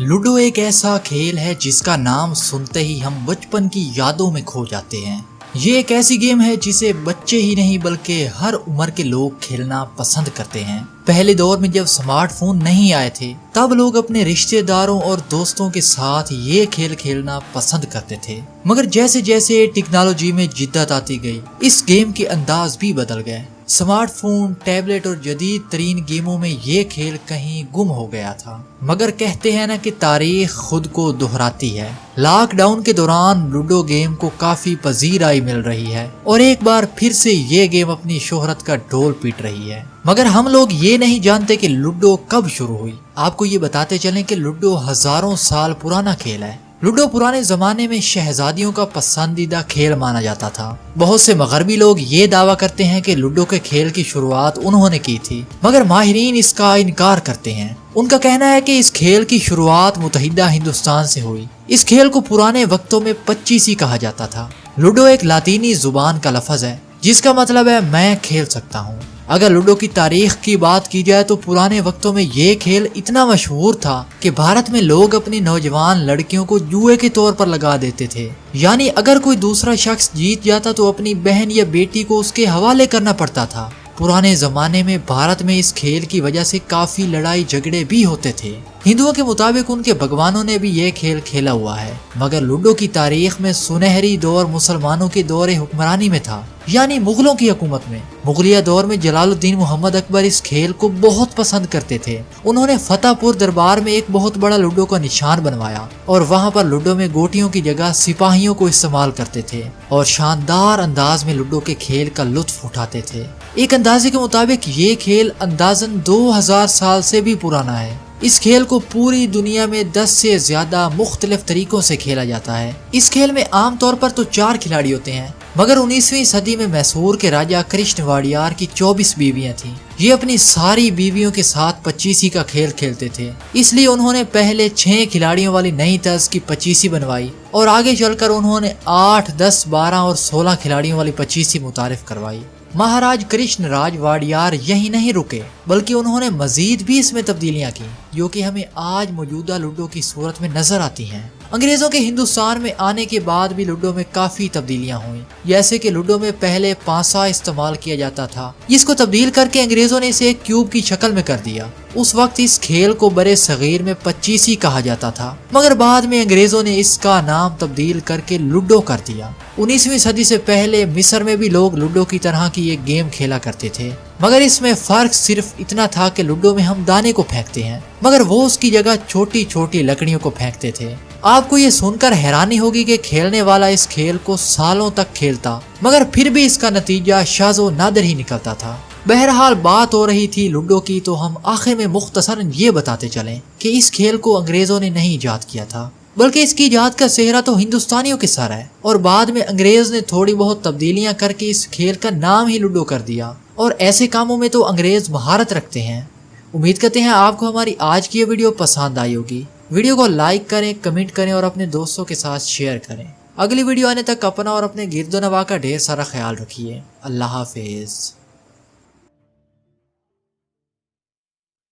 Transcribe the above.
Ludo एक ऐसा खेल है जिसका नाम सुनते ही हम बचपन की यादों में खो जाते हैं। ये एक ऐसी गेम है जिसे बच्चे ही नहीं बल्कि हर उम्र के लोग खेलना पसंद करते हैं। पहले दौर में जब स्मार्टफोन नहीं आए थे तब लोग अपने रिश्तेदारों और दोस्तों के साथ ये खेल खेलना पसंद करते थे, मगर जैसे जैसे टेक्नोलॉजी में जिद्दत आती गई इस गेम के अंदाज भी बदल गए। स्मार्टफोन, टैबलेट और जदीद तरीन गेमों में ये खेल कहीं गुम हो गया था। मगर कहते हैं ना कि तारीख खुद को दोहराती है। लॉकडाउन के दौरान लूडो गेम को काफी पजीराई मिल रही है और एक बार फिर से ये गेम अपनी शोहरत का ढोल पीट रही है। मगर हम लोग ये नहीं जानते कि लूडो कब शुरू हुई। आपको ये बताते चलें कि लूडो हजारों साल पुराना खेल है। लूडो पुराने जमाने में शहजादियों का पसंदीदा खेल माना जाता था। बहुत से मगरबी लोग ये दावा करते हैं कि लूडो के खेल की शुरुआत उन्होंने की थी, मगर माहिरीन इसका इनकार करते हैं। उनका कहना है कि इस खेल की शुरुआत मुतहिदा हिंदुस्तान से हुई। इस खेल को पुराने वक्तों में पच्चीसी कहा जाता था। लूडो एक लातीनी जुबान का लफ्ज है जिसका मतलब है मैं खेल सकता हूँ। अगर लूडो की तारीख की बात की जाए तो पुराने वक्तों में ये खेल इतना मशहूर था कि भारत में लोग अपनी नौजवान लड़कियों को जुए के तौर पर लगा देते थे। यानी अगर कोई दूसरा शख्स जीत जाता तो अपनी बहन या बेटी को उसके हवाले करना पड़ता था। पुराने जमाने में भारत में इस खेल की वजह से काफी लड़ाई झगड़े भी होते थे। हिंदुओं के मुताबिक उनके भगवानों ने भी ये खेल खेला हुआ है। मगर लूडो की तारीख में सुनहरी दौर मुसलमानों के दौरे हुक्मरानी में था, यानी मुगलों की हुकूमत में। मुगलिया दौर में जलालुद्दीन मोहम्मद अकबर इस खेल को बहुत पसंद करते थे। उन्होंने फतेहपुर दरबार में एक बहुत बड़ा लूडो का निशान बनवाया और वहां पर लूडो में गोटियों की जगह सिपाहियों को इस्तेमाल करते थे और शानदार अंदाज में लूडो के खेल का लुत्फ उठाते थे। एक अंदाजे के मुताबिक ये खेल अंदाजन 2000 साल से भी पुराना है। इस खेल को पूरी दुनिया में 10 से ज्यादा मुख्तलिफ तरीकों से खेला जाता है। इस खेल में आमतौर पर तो 4 खिलाड़ी होते हैं, मगर 19वीं सदी में मैसूर के राजा कृष्ण वाडियार की 24 बीवियां थीं। ये अपनी सारी बीवियों के साथ पच्चीसी का खेल खेलते थे, इसलिए उन्होंने पहले 6 खिलाड़ियों वाली नई तर्ज की पच्चीसी बनवाई और आगे चलकर उन्होंने 8, 10, 12 और 16 खिलाड़ियों वाली पच्चीसी मुतारिफ करवाई। महाराज कृष्ण राज वाडियार यही नहीं रुके बल्कि उन्होंने मजीद भी इसमें तब्दीलियां की जो कि हमें आज मौजूदा लूडो की सूरत में नजर आती हैं। अंग्रेजों के हिंदुस्तान में आने के बाद भी लूडो में काफी तब्दीलियां हुई, जैसे कि लूडो में पहले पांसा इस्तेमाल किया जाता था, इसको तब्दील करके अंग्रेजों ने इसे एक क्यूब की शक्ल में कर दिया। उस वक्त इस खेल को बड़े सगीर में पच्चीसी कहा जाता था, मगर बाद में अंग्रेजों ने इसका नाम तब्दील करके लूडो कर दिया। 19वीं सदी से पहले मिस्र में भी लोग लूडो की तरह की एक गेम खेला करते थे, मगर इसमें फर्क सिर्फ इतना था कि लूडो में हम दाने को फेंकते हैं, मगर वो उसकी जगह छोटी छोटी लकड़ियों को फेंकते थे। आपको ये सुनकर हैरानी होगी कि खेलने वाला इस खेल को सालों तक खेलता, मगर फिर भी इसका नतीजा शाज़ो नादिर ही निकलता था। बहरहाल बात हो रही थी लूडो की, तो हम आखिर में मुख्तसरन ये बताते चलें कि इस खेल को अंग्रेजों ने नहीं ईजाद किया था, बल्कि इसकी ईजाद का सेहरा तो हिंदुस्तानियों के सर है और बाद में अंग्रेज ने थोड़ी बहुत तब्दीलियां करके इस खेल का नाम ही लूडो कर दिया। और ऐसे कामों में तो अंग्रेज महारत रखते हैं। उम्मीद करते हैं आपको हमारी आज की ये वीडियो पसंद आई होगी। वीडियो को लाइक करें, कमेंट करें और अपने दोस्तों के साथ शेयर करें। अगली वीडियो आने तक अपना और अपने गिरदो नवा का ढेर सारा ख्याल रखिए। अल्लाह हाफिज।